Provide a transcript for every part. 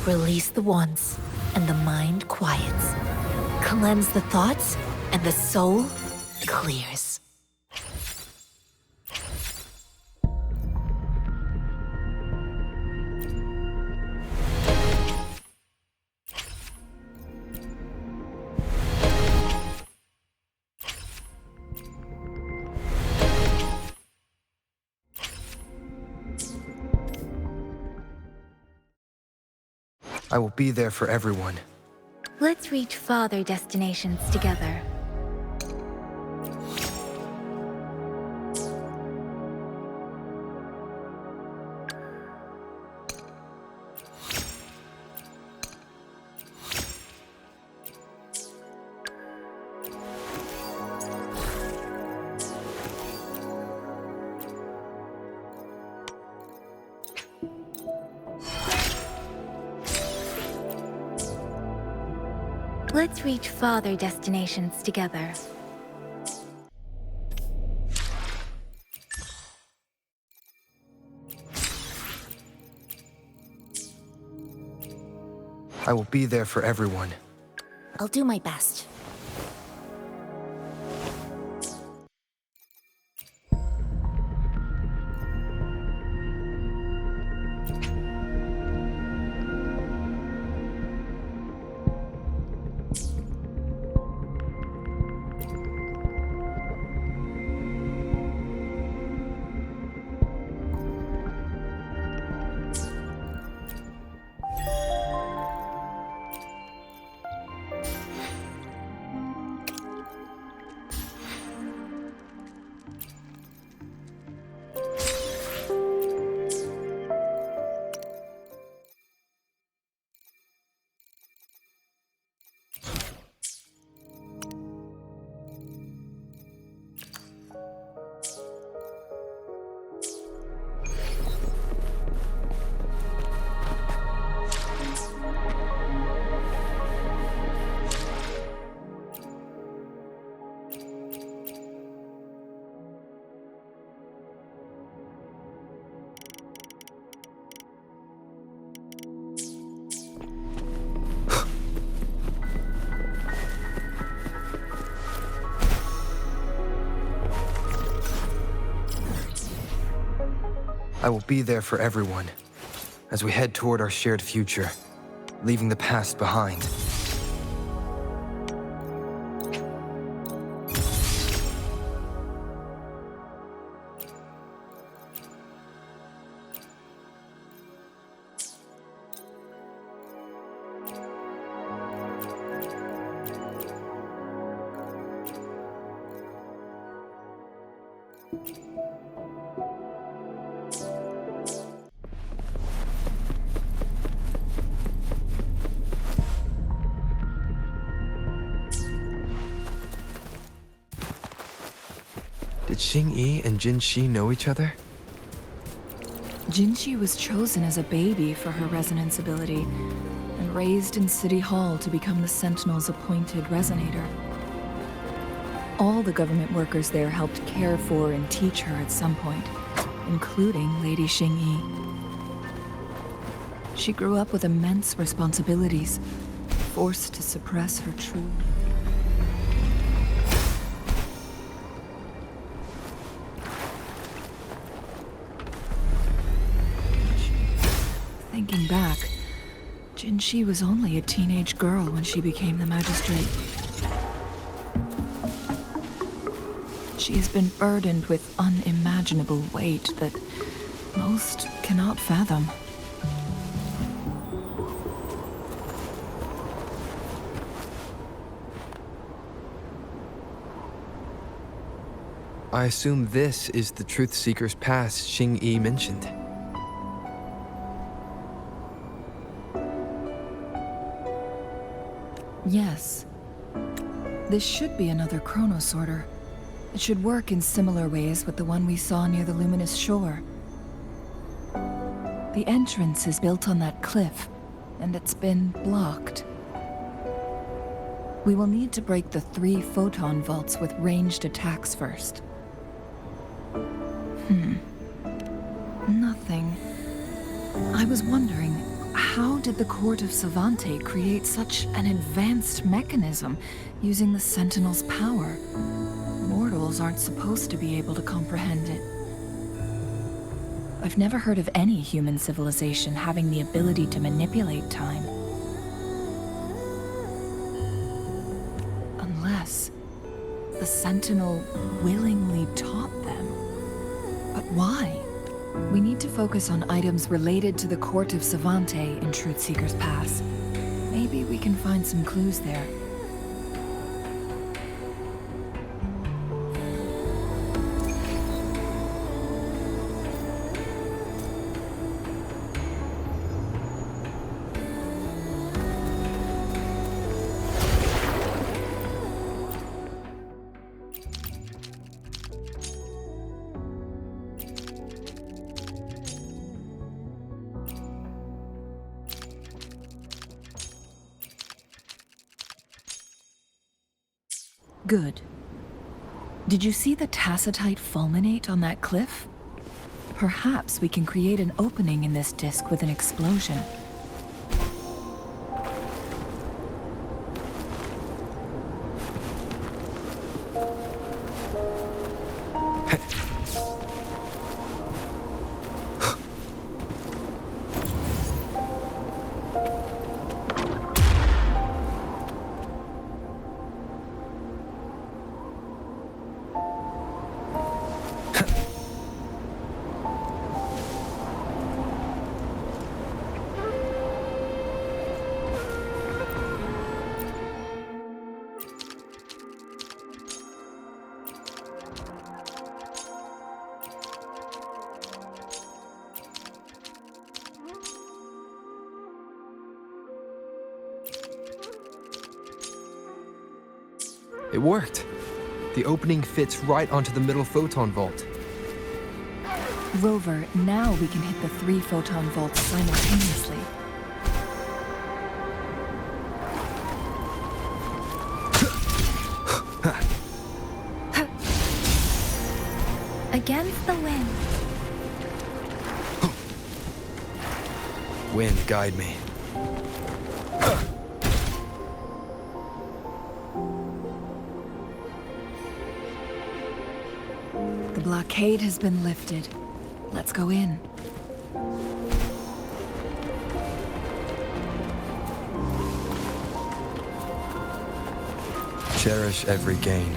Release the wants, and the mind quiets. Cleanse the thoughts, and the soul clears. I will be there for everyone. Let's reach farther destinations together. Let's reach farther destinations together. I will be there for everyone. I'll do my best. I will be there for everyone as we head toward our shared future, leaving the past behind. Did Xing-Yi and Jin-Shi know each other? Jin-Shi was chosen as a baby for her resonance ability and raised in City Hall to become the Sentinel's appointed resonator. All the government workers there helped care for and teach her at some point, including Lady Xing-Yi. She grew up with immense responsibilities, forced to suppress her true. Thinking back, Jin-Shi was only a teenage girl when she became the magistrate. She has been burdened with unimaginable weight that most cannot fathom. I assume this is the Truth Seeker's pass Xing-Yi mentioned. Yes. This should be another chronosorter. It should work in similar ways with the one we saw near the luminous shore. The entrance is built on that cliff, and it's been blocked. We will need to break the 3 photon vaults with ranged attacks first. Nothing. I was wondering, how did the court of Savante create such an advanced mechanism using the Sentinel's power? Mortals aren't supposed to be able to comprehend it. I've never heard of any human civilization having the ability to manipulate time. Unless the Sentinel willingly taught them. But why? We need to focus on items related to the court of Savante in Truthseeker's Pass. Maybe we can find some clues there. Good. Did you see the tacitite fulminate on that cliff? Perhaps we can create an opening in this disk with an explosion. It worked. The opening fits right onto the middle photon vault. Rover, now we can hit the 3 photon vaults simultaneously. Against the wind. Wind, guide me. The blockade has been lifted. Let's go in. Cherish every gain.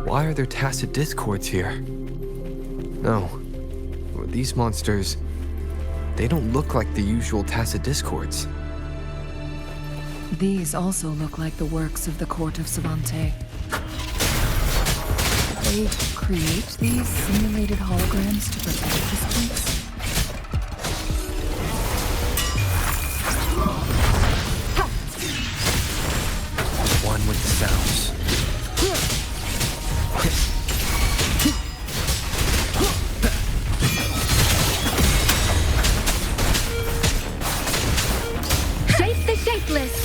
Why are there tacit discords here? No. These monsters, they don't look like the usual tacit discords. These also look like the works of the Court of Savante. They create these simulated holograms to protect this place? One with the sounds. Shape the shapeless.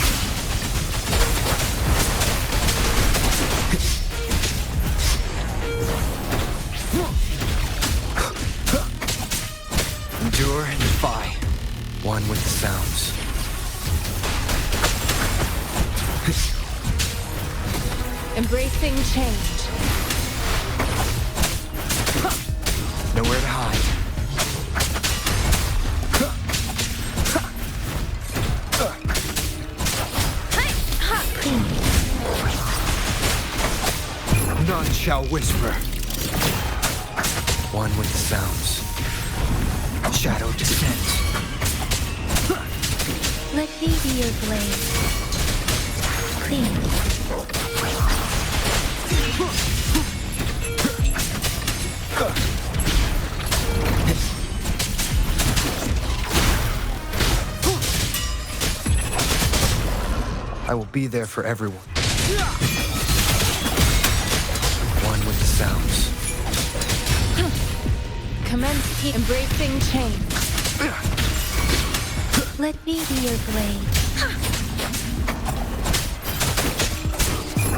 Endure and defy. One with the sounds. Embracing change. Nowhere to hide. None shall whisper. One with the sounds. Shadow descends. Let me be your blade. Clean. I will be there for everyone. One with the sounds. Commence embracing change. Let me be your blade.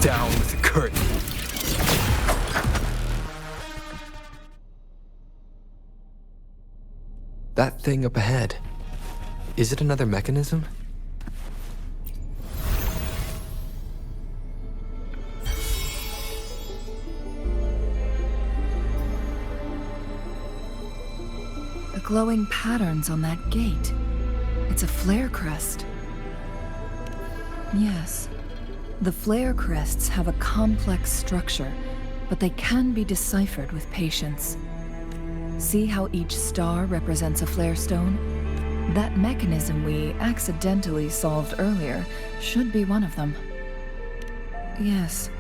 Down with the curtain. That thing up ahead. Is it another mechanism? The glowing patterns on that gate. It's a flare crest. Yes. The flare crests have a complex structure, but they can be deciphered with patience. See how each star represents a flare stone? That mechanism we accidentally solved earlier should be one of them. Yes,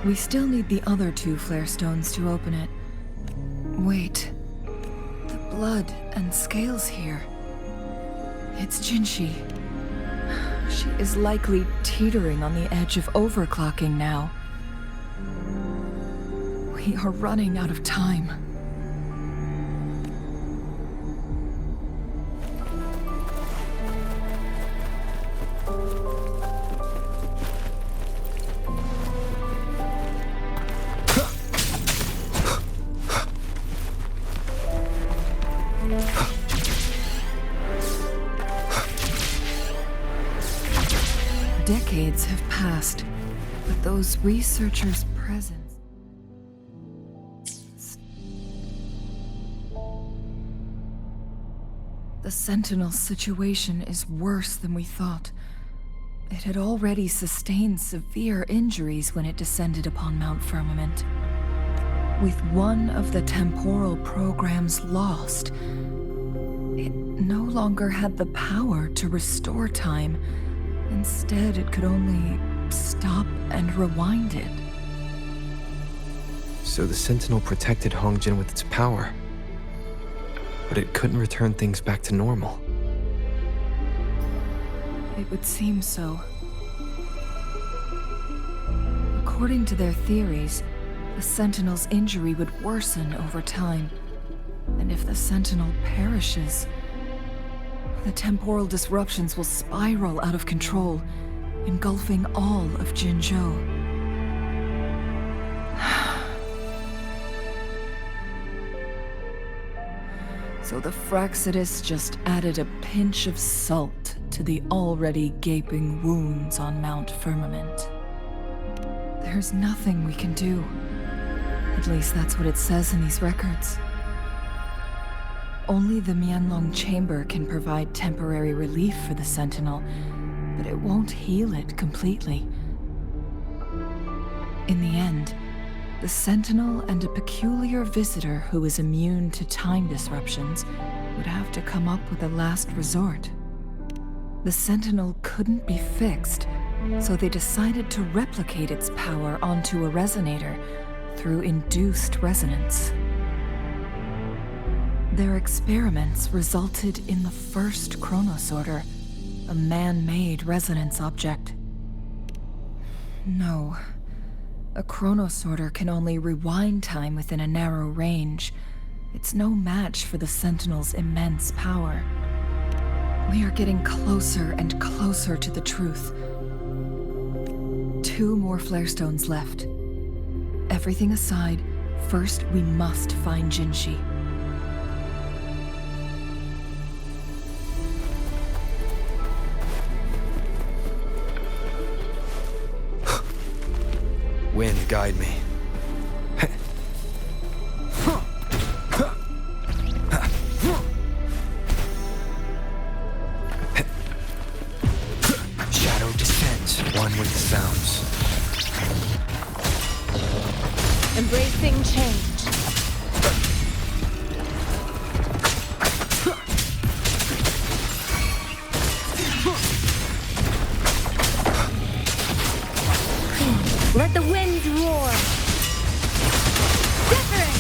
we still need the other 2 flare stones to open it. Wait. The blood and scales here. It's Jinshi. She is likely teetering on the edge of overclocking now. We are running out of time. Decades have passed, but those researchers' presence... The Sentinel's situation is worse than we thought. It had already sustained severe injuries when it descended upon Mount Firmament. With one of the temporal programs lost, it no longer had the power to restore time. Instead, it could only stop and rewind it. So the Sentinel protected Hongjin with its power, but it couldn't return things back to normal. It would seem so. According to their theories, the Sentinel's injury would worsen over time, and if the Sentinel perishes, the temporal disruptions will spiral out of control, engulfing all of Jinzhou. So the Fraxidus just added a pinch of salt to the already gaping wounds on Mount Firmament. There's nothing we can do. At least that's what it says in these records. Only the Mianlong Chamber can provide temporary relief for the Sentinel, but it won't heal it completely. In the end, the Sentinel and a peculiar visitor who is immune to time disruptions would have to come up with a last resort. The Sentinel couldn't be fixed, so they decided to replicate its power onto a resonator through induced resonance. Their experiments resulted in the first chronosorter, a man-made resonance object. No, a chronosorter can only rewind time within a narrow range. It's no match for the Sentinel's immense power. We are getting closer and closer to the truth. 2 more flare stones left. Everything aside, first we must find Jinshi. Wind, guide me. Shadow descends, one with the sounds. Embracing change. Let the winds roar. Different.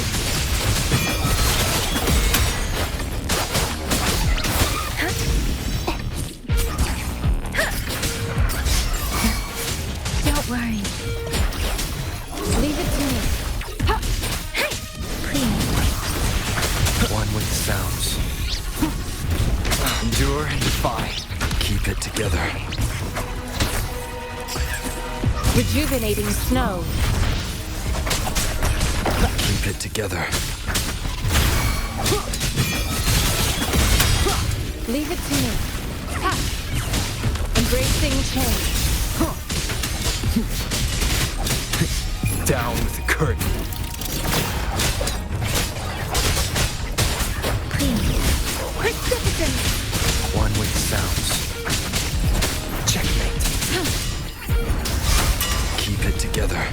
Don't worry. Leave it to me. Clean. One with the sounds. Endure and defy. Keep it together. Rejuvenating snow. Keep it together. Leave it to me. Ha! Embracing change. Down with the curtain. Precipitant. One with sounds. Checkmate. Keep it together.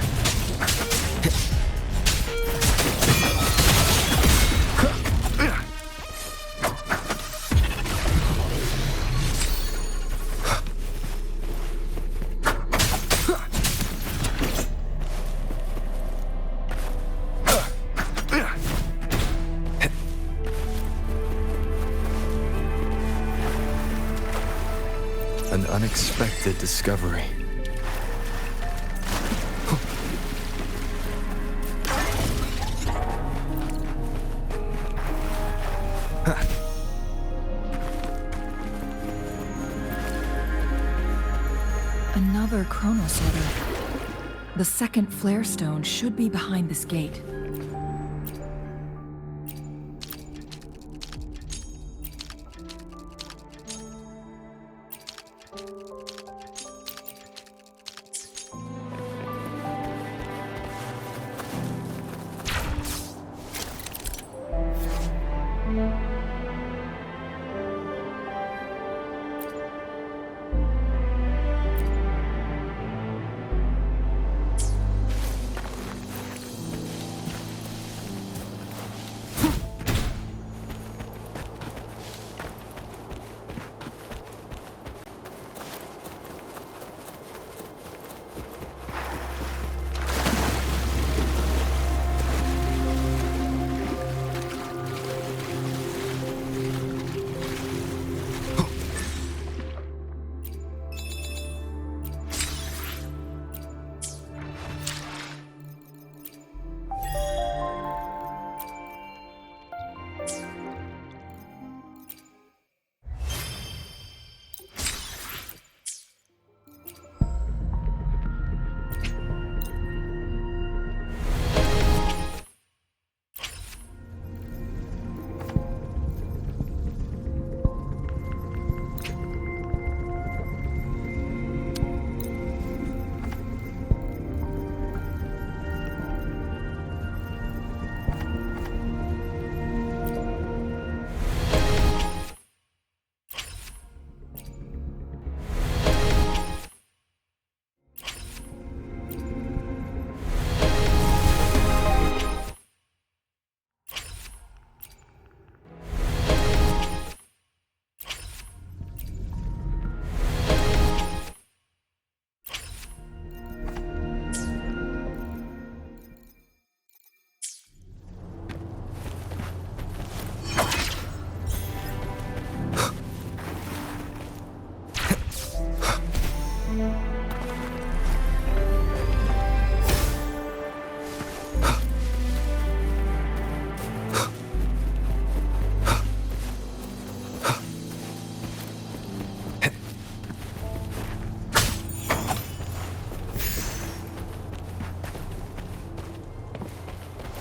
An unexpected discovery. Another Chronos order. The second flare stone should be behind this gate.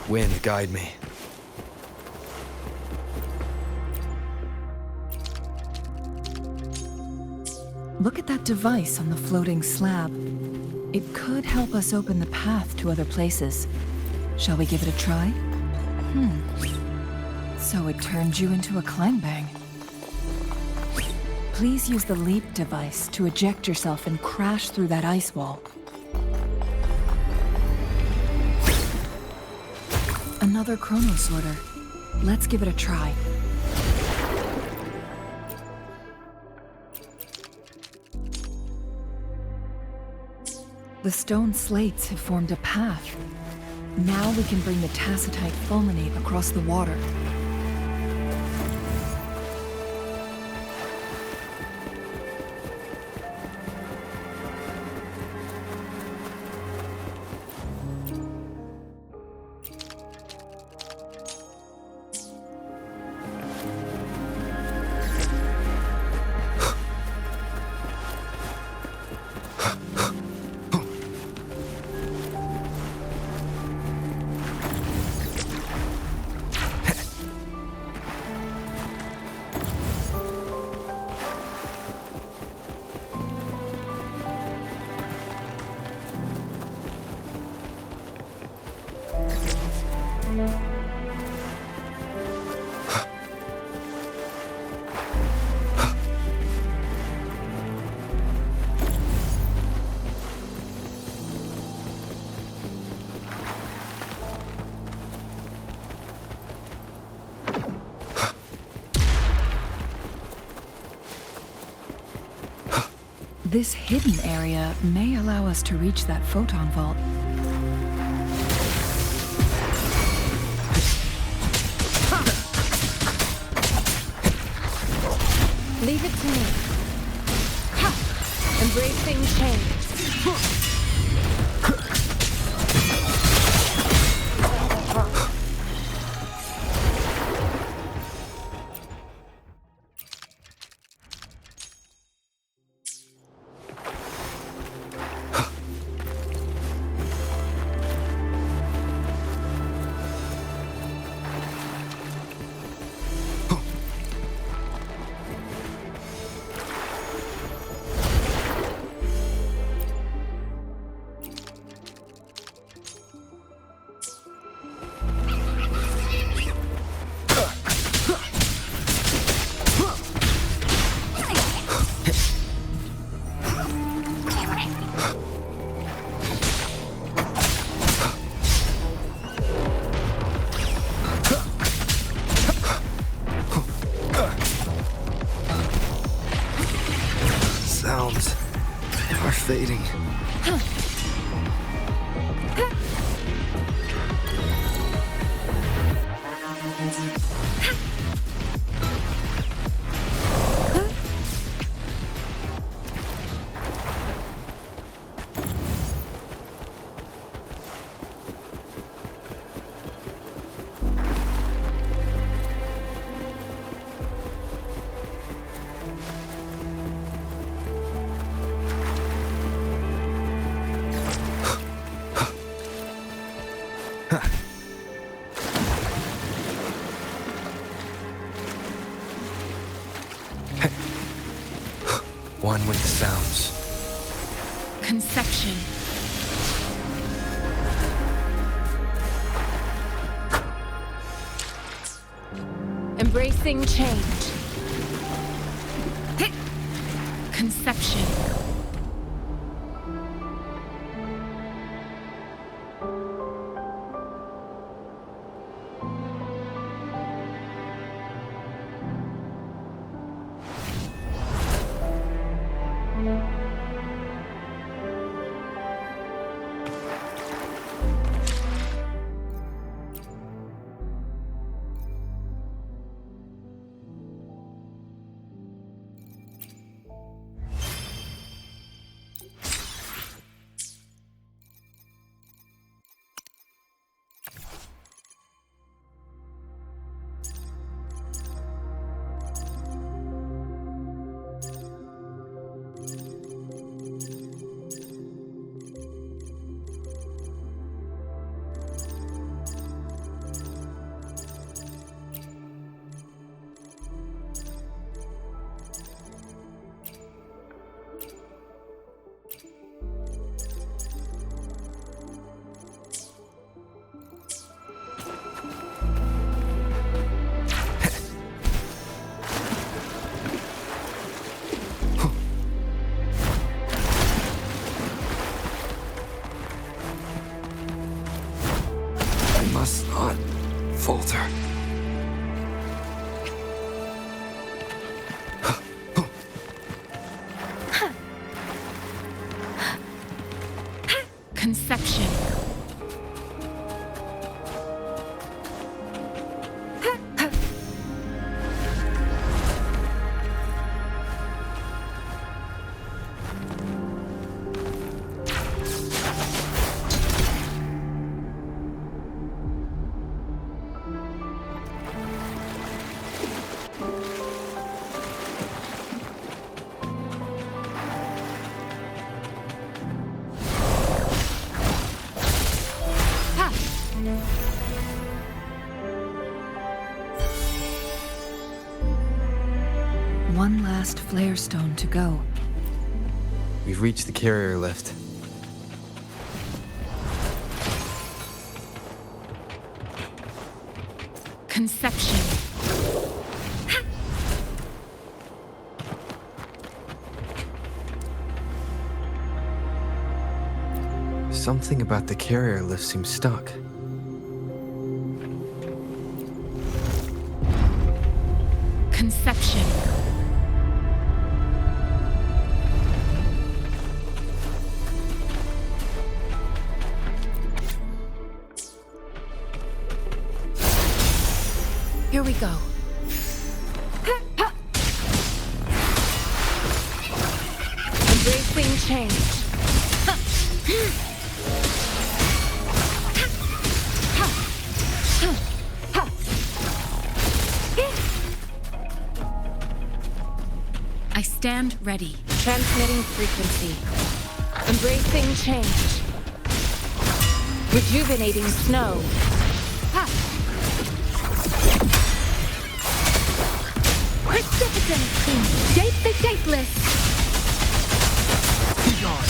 Wind, guide me. Look at that device on the floating slab. It could help us open the path to other places. Shall we give it a try? So it turned you into a clang bang. Please use the leap device to eject yourself and crash through that ice wall. Another Chronos order. Let's give it a try. The stone slates have formed a path. Now we can bring the tacitite fulminate across the water. This hidden area may allow us to reach that photon vault. Leave it to me. Embracing change. Sounds are fading. One with the sounds. Conception. Embracing change. Conception. Must not falter. Conception. One last flare stone to go. We've reached the carrier lift. Conception. Something about the carrier lift seems stuck. Conception. go. Embracing change. I stand ready. Transmitting frequency. Embracing change. Rejuvenating snow. Precipitant! Date the dateless! Be gone.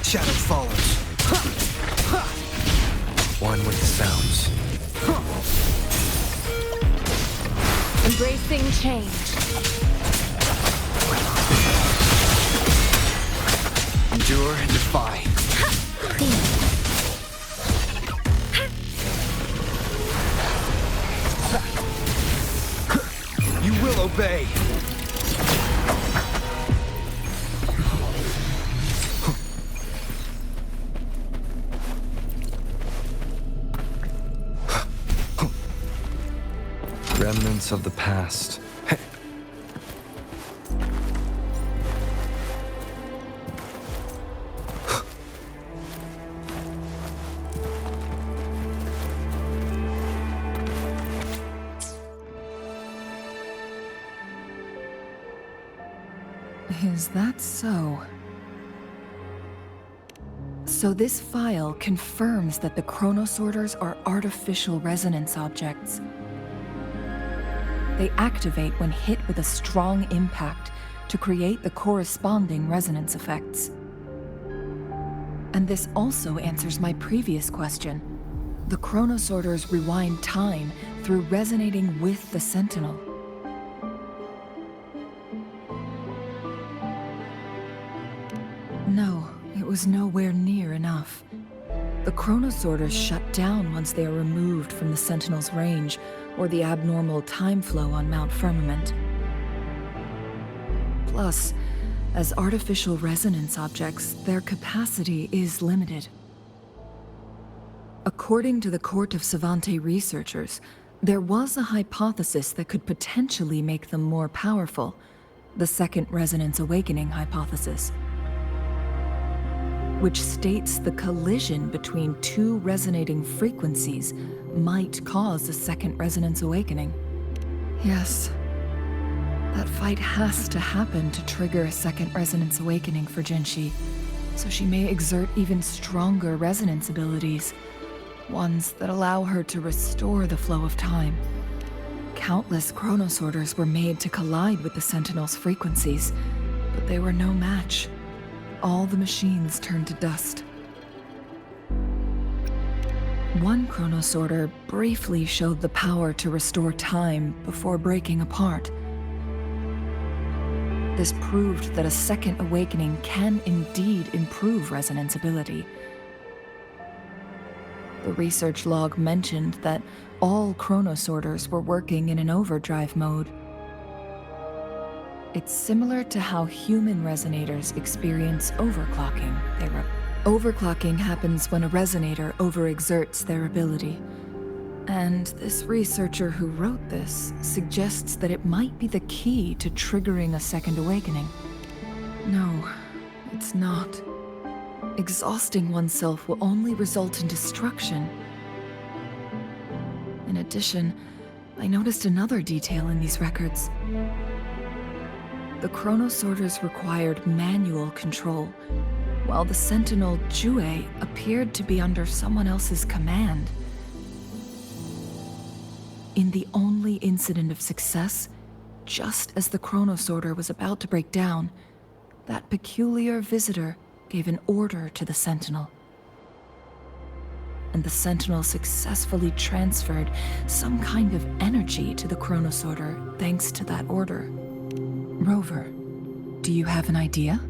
Shadow follows. One with the sounds. Embracing change. Endure and defy. You will obey. Remnants of the past. Is that so? So this file confirms that the chronosorters are artificial resonance objects. They activate when hit with a strong impact to create the corresponding resonance effects. And this also answers my previous question. The chronosorters rewind time through resonating with the Sentinel. No, it was nowhere near enough. The chronosorters shut down once they are removed from the Sentinel's range or the abnormal time flow on Mount Firmament. Plus, as artificial resonance objects, their capacity is limited. According to the Court of Savante researchers, there was a hypothesis that could potentially make them more powerful, the Second Resonance Awakening hypothesis, which states the collision between two resonating frequencies might cause a second resonance awakening. Yes, that fight has to happen to trigger a second resonance awakening for Jinshi, so she may exert even stronger resonance abilities, ones that allow her to restore the flow of time. Countless chronosorters were made to collide with the Sentinel's frequencies, but they were no match. All the machines turned to dust. One chronosorter briefly showed the power to restore time before breaking apart. This proved that a second awakening can indeed improve resonance ability. The research log mentioned that all chronosorters were working in an overdrive mode. It's similar to how human resonators experience overclocking. Overclocking happens when a resonator overexerts their ability. And this researcher who wrote this suggests that it might be the key to triggering a second awakening. No, it's not. Exhausting oneself will only result in destruction. In addition, I noticed another detail in these records. The chronosorters required manual control, while the Sentinel Jue appeared to be under someone else's command. In the only incident of success, just as the chronosorter was about to break down, that peculiar visitor gave an order to the Sentinel. And the Sentinel successfully transferred some kind of energy to the chronosorter thanks to that order. Rover, do you have an idea?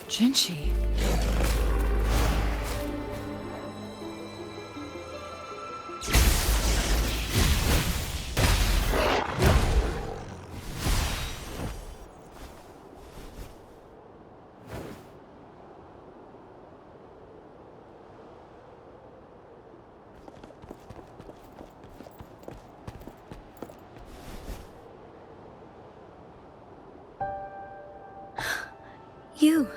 Jinshi. You.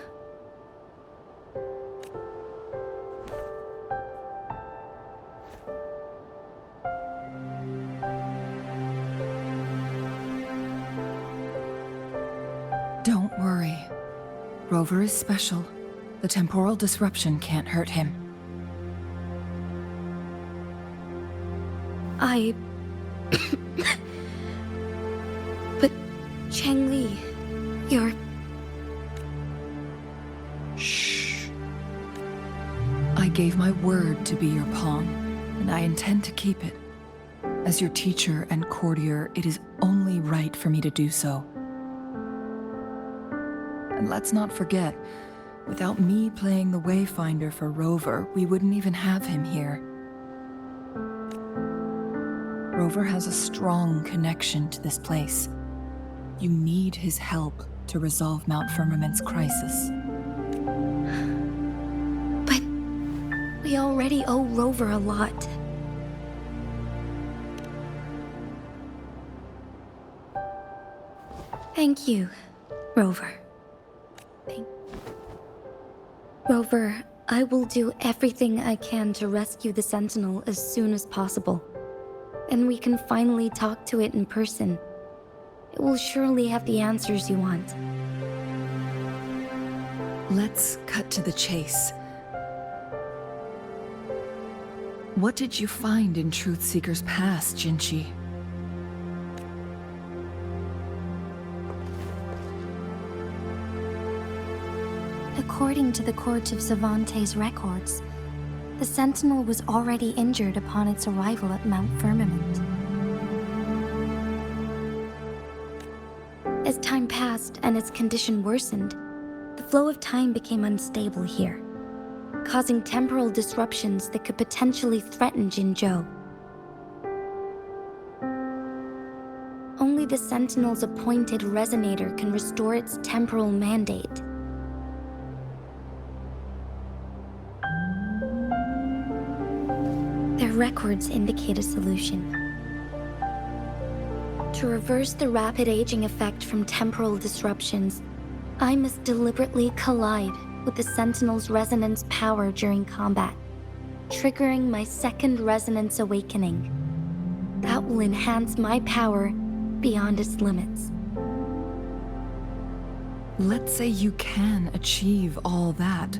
Don't worry. Rover is special. The temporal disruption can't hurt him. But Changli, you're... Shh. I gave my word to be your pawn, and I intend to keep it. As your teacher and courtier, it is only right for me to do so. And let's not forget, without me playing the Wayfinder for Rover, we wouldn't even have him here. Rover has a strong connection to this place. You need his help to resolve Mount Firmament's crisis. But we already owe Rover a lot. Thank you, Rover. Rover, I will do everything I can to rescue the Sentinel as soon as possible. And we can finally talk to it in person. It will surely have the answers you want. Let's cut to the chase. What did you find in Truthseeker's past, Jinchi? According to the Court of Savante's records, the Sentinel was already injured upon its arrival at Mount Firmament. As time passed and its condition worsened, the flow of time became unstable here, causing temporal disruptions that could potentially threaten Jinzhou. Only the Sentinel's appointed resonator can restore its temporal mandate. Their records indicate a solution. To reverse the rapid aging effect from temporal disruptions, I must deliberately collide with the Sentinel's resonance power during combat, triggering my second resonance awakening. That will enhance my power beyond its limits. Let's say you can achieve all that,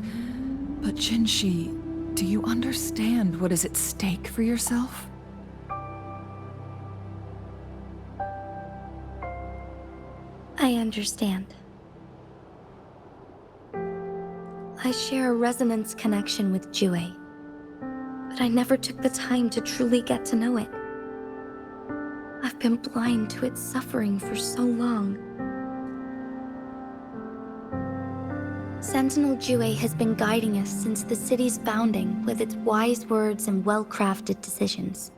but Jinshi, do you understand what is at stake for yourself? I understand. I share a resonance connection with Jue, but I never took the time to truly get to know it. I've been blind to its suffering for so long. Sentinel Jue has been guiding us since the city's founding with its wise words and well-crafted decisions.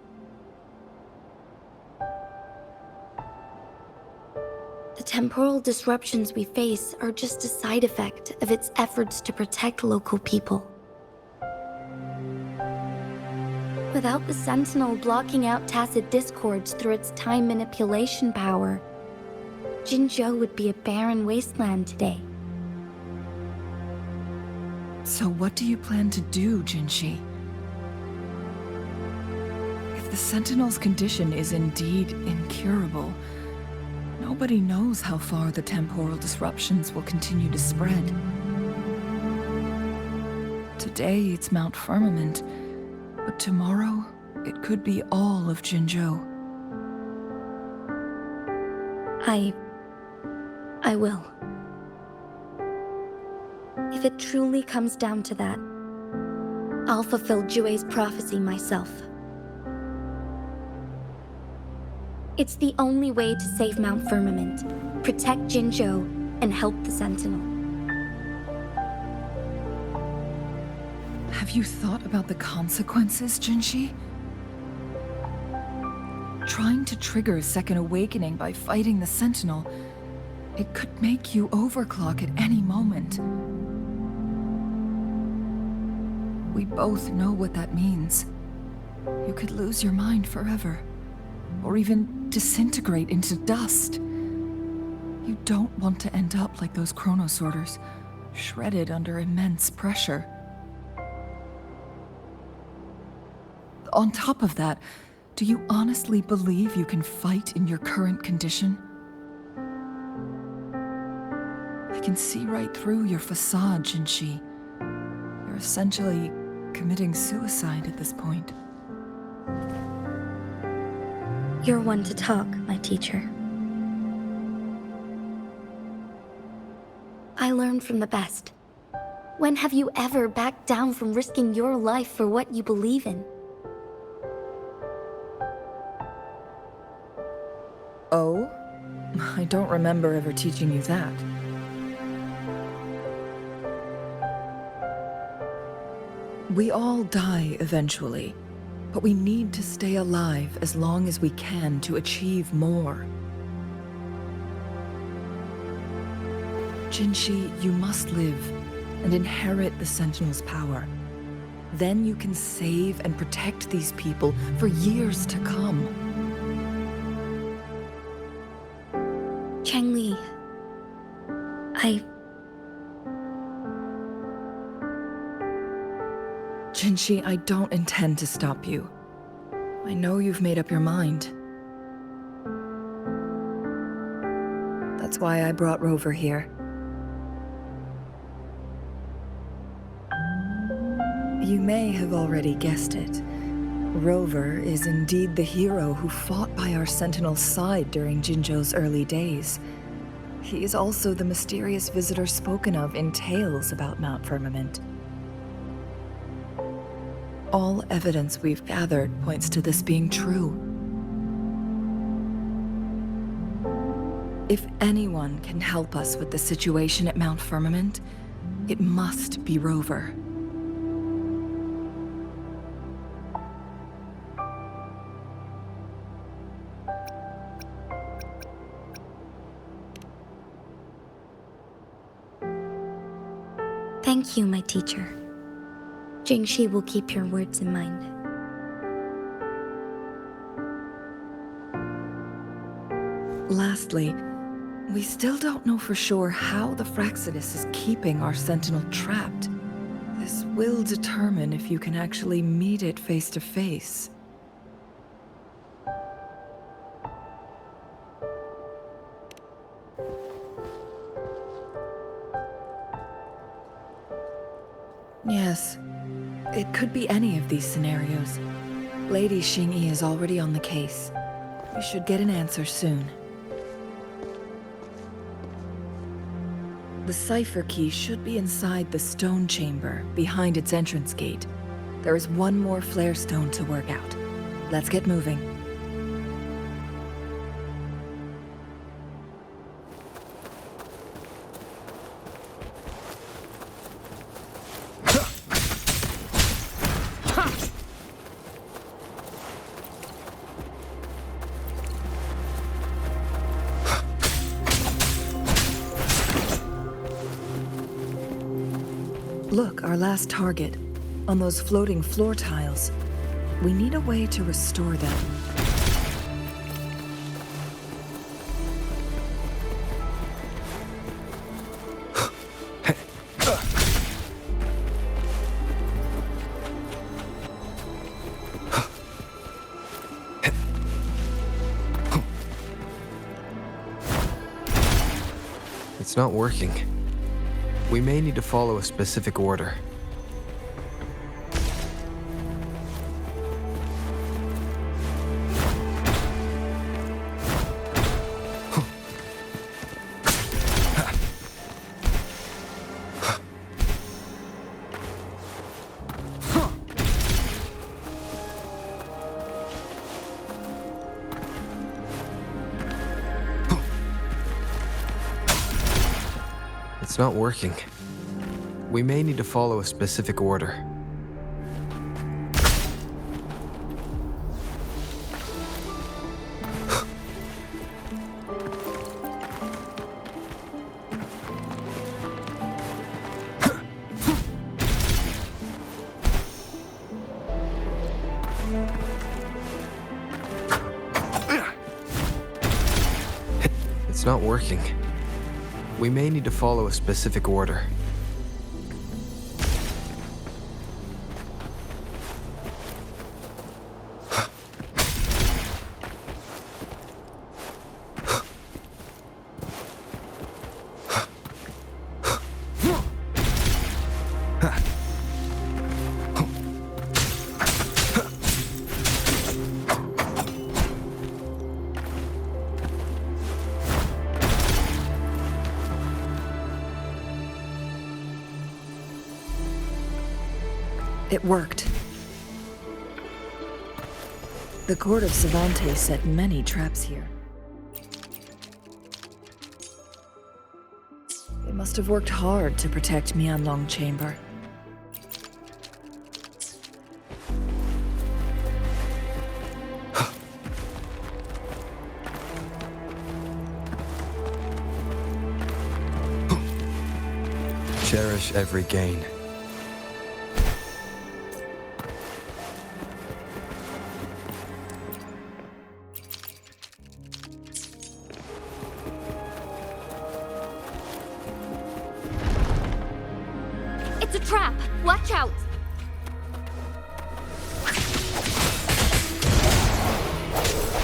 The temporal disruptions we face are just a side effect of its efforts to protect local people. Without the Sentinel blocking out tacit discords through its time manipulation power, Jinzhou would be a barren wasteland today. So what do you plan to do, Jinshi? If the Sentinel's condition is indeed incurable, nobody knows how far the temporal disruptions will continue to spread. Today it's Mount Firmament, but tomorrow it could be all of Jinzhou. I will. If it truly comes down to that, I'll fulfill Jue's prophecy myself. It's the only way to save Mount Firmament, protect Jinzhou, and help the Sentinel. Have you thought about the consequences, Jinshi? Trying to trigger a second awakening by fighting the Sentinel, it could make you overclock at any moment. We both know what that means. You could lose your mind forever, or even disintegrate into dust. You don't want to end up like those chronosorters, shredded under immense pressure. On top of that, do you honestly believe you can fight in your current condition? I can see right through your facade, Jinshi. You're essentially committing suicide at this point. You're one to talk, my teacher. I learned from the best. When have you ever backed down from risking your life for what you believe in? Oh? I don't remember ever teaching you that. We all die eventually, but we need to stay alive as long as we can to achieve more. Jinshi, you must live and inherit the Sentinel's power. Then you can save and protect these people for years to come. Changli, Jinshi, I don't intend to stop you. I know you've made up your mind. That's why I brought Rover here. You may have already guessed it. Rover is indeed the hero who fought by our Sentinel's side during Jinzhou's early days. He is also the mysterious visitor spoken of in tales about Mount Firmament. All evidence we've gathered points to this being true. If anyone can help us with the situation at Mount Firmament, it must be Rover. thank you, my teacher. Jingxi will keep your words in mind. Lastly, we still don't know for sure how the Fraxidus is keeping our Sentinel trapped. This will determine if you can actually meet it face to face. Yes, it could be any of these scenarios. Lady Xingyi is already on the case. We should get an answer soon. The cipher key should be inside the stone chamber, behind its entrance gate. There is one more flare stone to work out. Let's get moving. Look, our last target. On those floating floor tiles. We need a way to restore them. It's not working. We may need to follow a specific order. It's not working. We may need to follow a specific order. It's not working. We may need to follow a specific order. It worked. The court of Cervantes set many traps here. They must have worked hard to protect Mianlong Chamber. Cherish every gain. It's a trap! Watch out!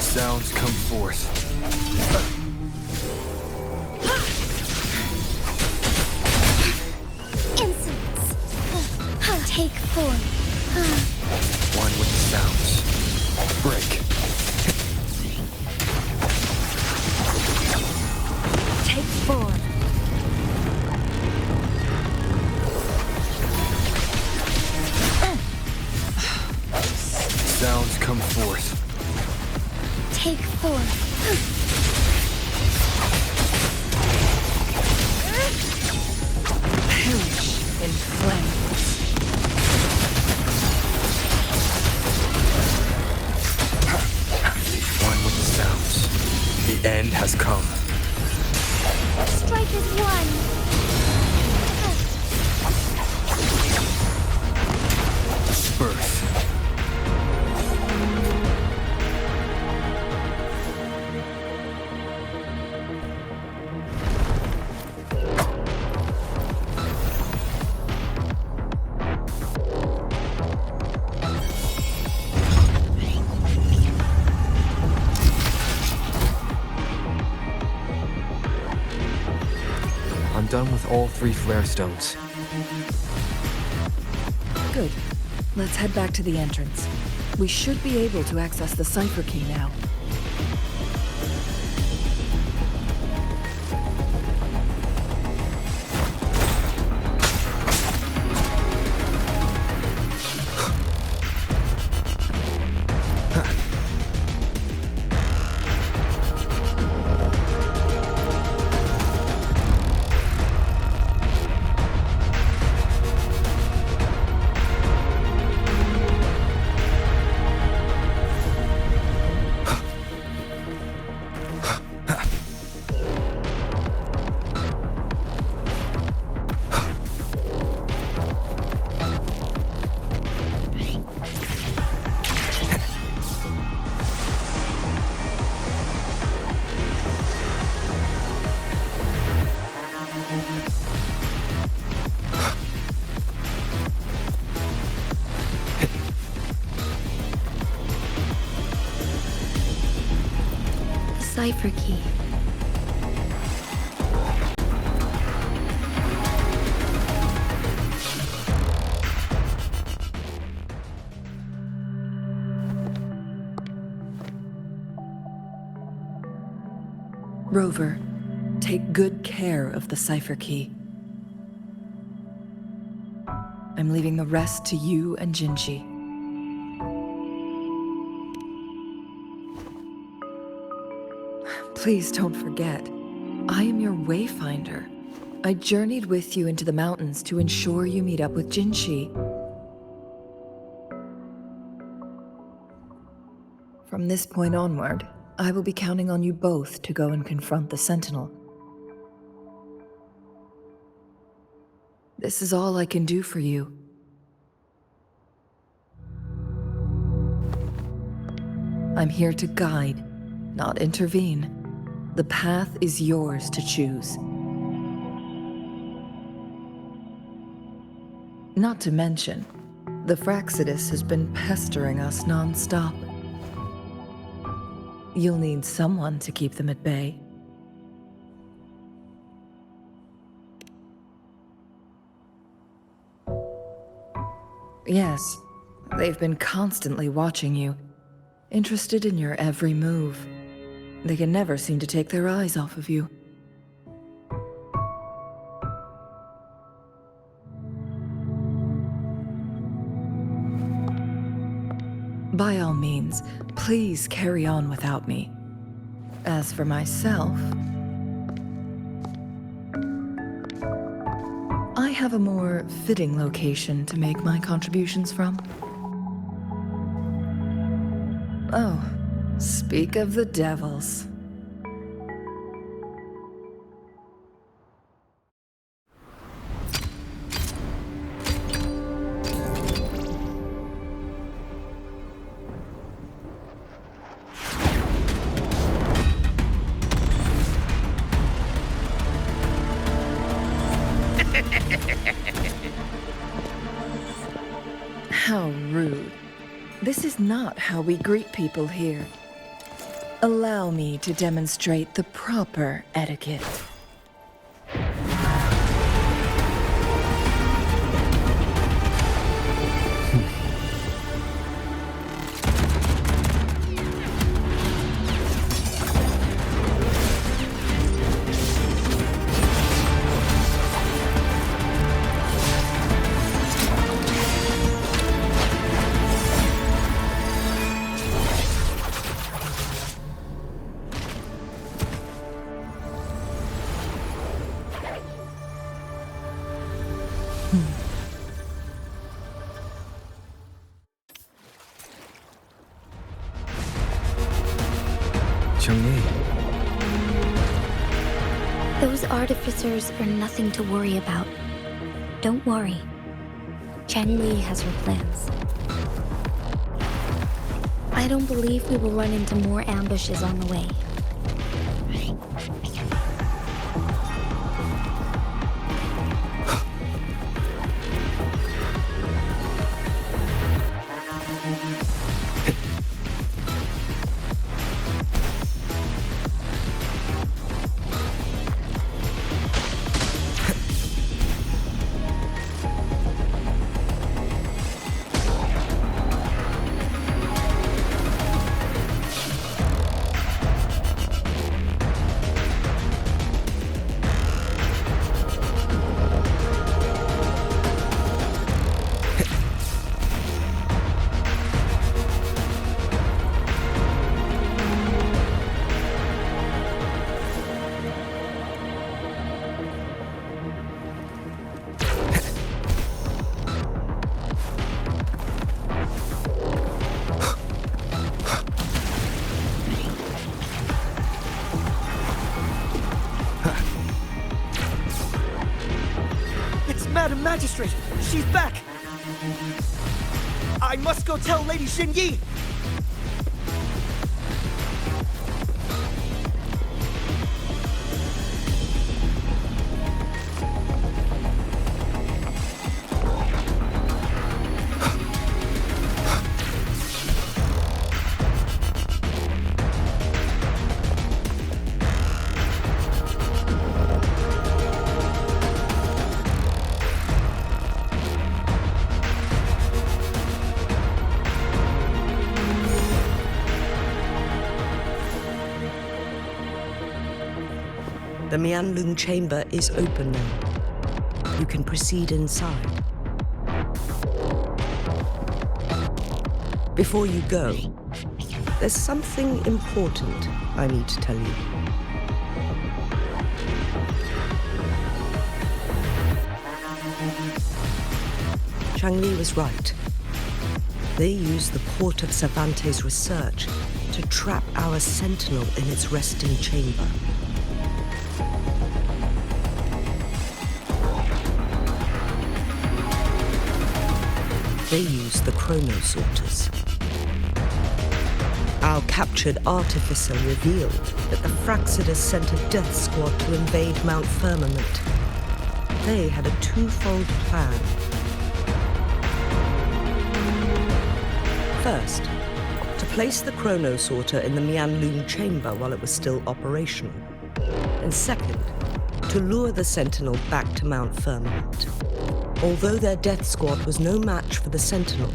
Sounds come forth. Insolence! Take form. One with the sounds. Break. Take form. Sounds come forth. Take form. Perish in flames. One with the sounds. The end has come. Strike as one. Birth. I'm done with all 3 flare stones. Good. Let's head back to the entrance. We should be able to access the cipher key now. Cipher key. Rover, take good care of the cipher key. I'm leaving the rest to you and Jinji. Please don't forget, I am your wayfinder. I journeyed with you into the mountains to ensure you meet up with Jinshi. From this point onward, I will be counting on you both to go and confront the Sentinel. This is all I can do for you. I'm here to guide, not intervene. The path is yours to choose. Not to mention, the Fraxidus has been pestering us non-stop. You'll need someone to keep them at bay. Yes, they've been constantly watching you, interested in your every move. They can never seem to take their eyes off of you. By all means, please carry on without me. As for myself, I have a more fitting location to make my contributions from. Oh, speak of the devils. How rude. This is not how we greet people here. Allow me to demonstrate the proper etiquette. Those artificers are nothing to worry about. Don't worry. Chang Li has her plans. I don't believe we will run into more ambushes on the way. Madam Magistrate, she's back! I must go tell Lady Xinyi! The Mianlun chamber is open now. You can proceed inside. Before you go, there's something important I need to tell you. Chang Li was right. They used the Court of Cervantes' research to trap our sentinel in its resting chamber. They used the chronosorters. Our captured artificer revealed that the Fraxidus sent a death squad to invade Mount Firmament. They had a twofold plan. First, to place the chronosorter in the Mianlun chamber while it was still operational. And second, to lure the Sentinel back to Mount Firmament. Although their death squad was no match for the Sentinel,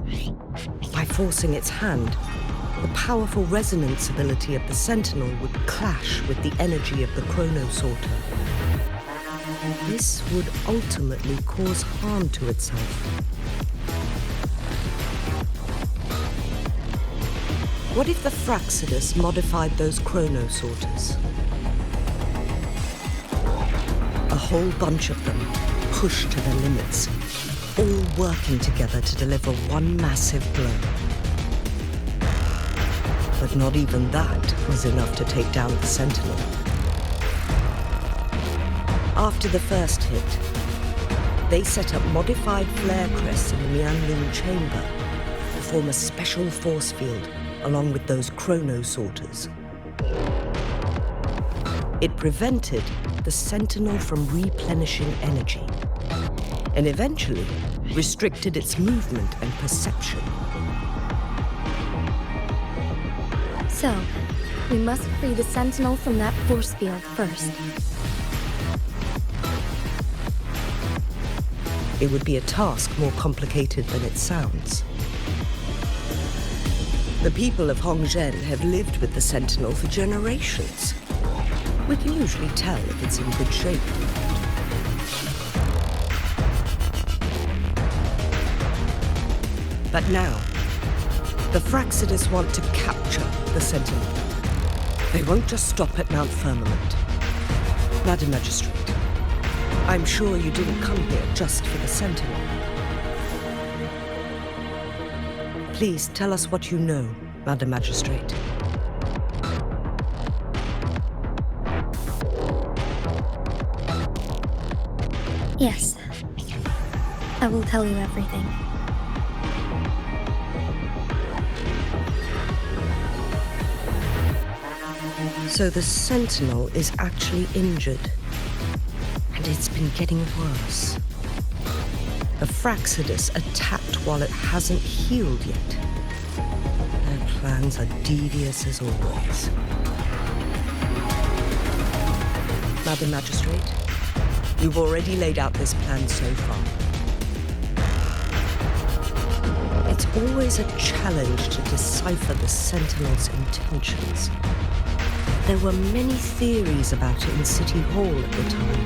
by forcing its hand, the powerful resonance ability of the Sentinel would clash with the energy of the chronosorter. This would ultimately cause harm to itself. What if the Fraxidus modified those chronosorters? A whole bunch of them, pushed to their limits, all working together to deliver one massive blow. But not even that was enough to take down the Sentinel. After the first hit, they set up modified flare crests in the Mianlun chamber to form a special force field along with those chronosorters. It prevented the Sentinel from replenishing energy, and eventually restricted its movement and perception. So, we must free the Sentinel from that force field first. It would be a task more complicated than it sounds. The people of Hongzhen have lived with the Sentinel for generations. We can usually tell if it's in good shape. But now, the Fraxidus want to capture the Sentinel. They won't just stop at Mount Firmament. Madam Magistrate, I'm sure you didn't come here just for the Sentinel. Please tell us what you know, Madam Magistrate. Yes. I will tell you everything. So the Sentinel is actually injured. And it's been getting worse. The Fraxidus attacked while it hasn't healed yet. Their plans are devious as always. Madam Magistrate, you've already laid out this plan so far. It's always a challenge to decipher the Sentinel's intentions. There were many theories about it in City Hall at the time.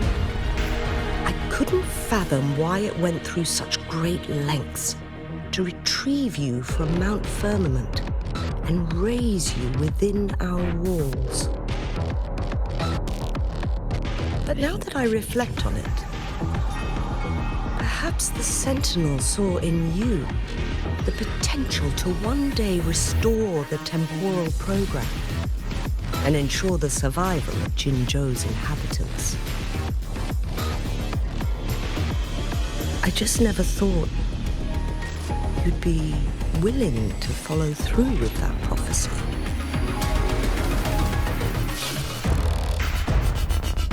I couldn't fathom why it went through such great lengths to retrieve you from Mount Firmament and raise you within our walls. But now that I reflect on it, perhaps the Sentinel saw in you the potential to one day restore the temporal program and ensure the survival of Jinzhou's inhabitants. I just never thought you'd be willing to follow through with that prophecy.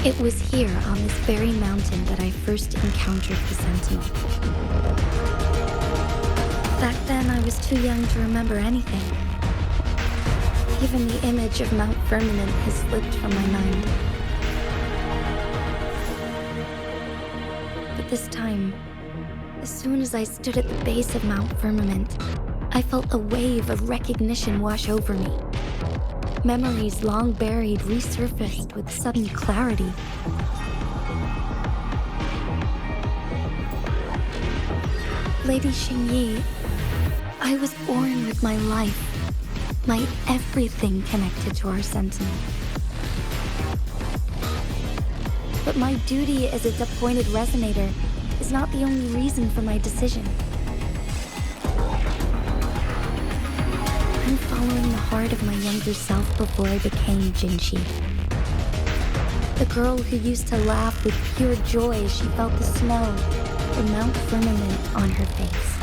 It was here on this very mountain that I first encountered the Sentinel. Back then, I was too young to remember anything. Even the image of Mount Firmament has slipped from my mind. But this time, as soon as I stood at the base of Mount Firmament, I felt a wave of recognition wash over me. Memories long buried resurfaced with sudden clarity. Lady Xingyi, I was born with my life, my everything connected to our Sentinel. But my duty as its appointed resonator is not the only reason for my decision. I'm following the heart of my younger self before I became Jinxi. The girl who used to laugh with pure joy as she felt the snow from Mount Firmament on her face.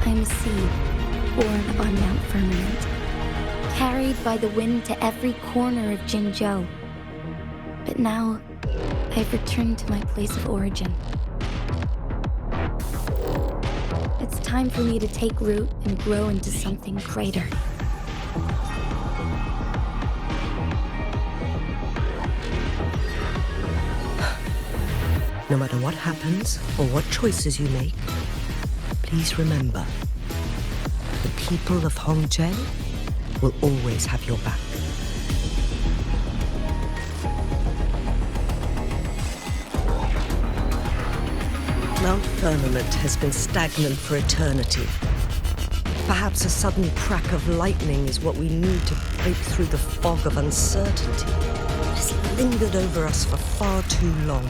I'm a seed born on Mount Firmament, carried by the wind to every corner of Jinzhou. But now, I've returned to my place of origin. It's time for me to take root and grow into something greater. No matter what happens or what choices you make, please remember, the people of Hongzhen will always have your back. Mount Firmament has been stagnant for eternity, Perhaps a sudden crack of lightning is what we need to break through the fog of uncertainty that has lingered over us for far too long.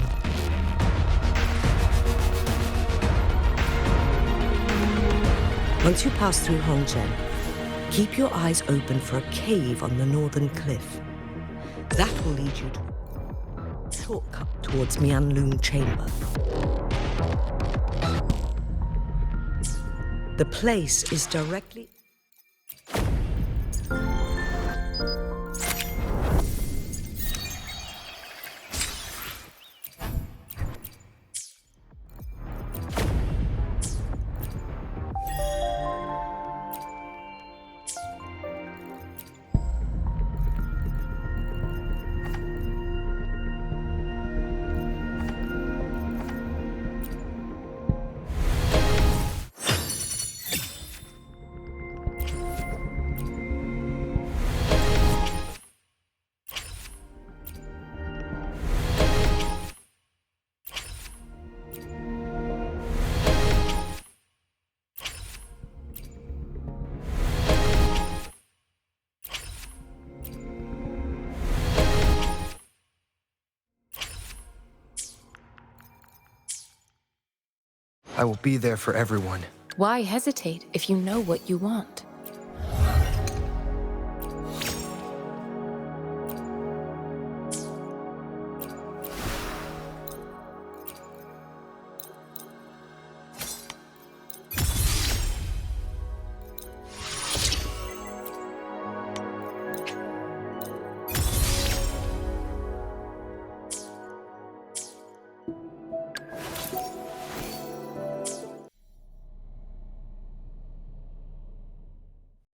Once you pass through Hongzhen, keep your eyes open for a cave on the northern cliff. That will lead you to a shortcut towards Mianlun Chamber. The place is directly... I will be there for everyone. Why hesitate if you know what you want?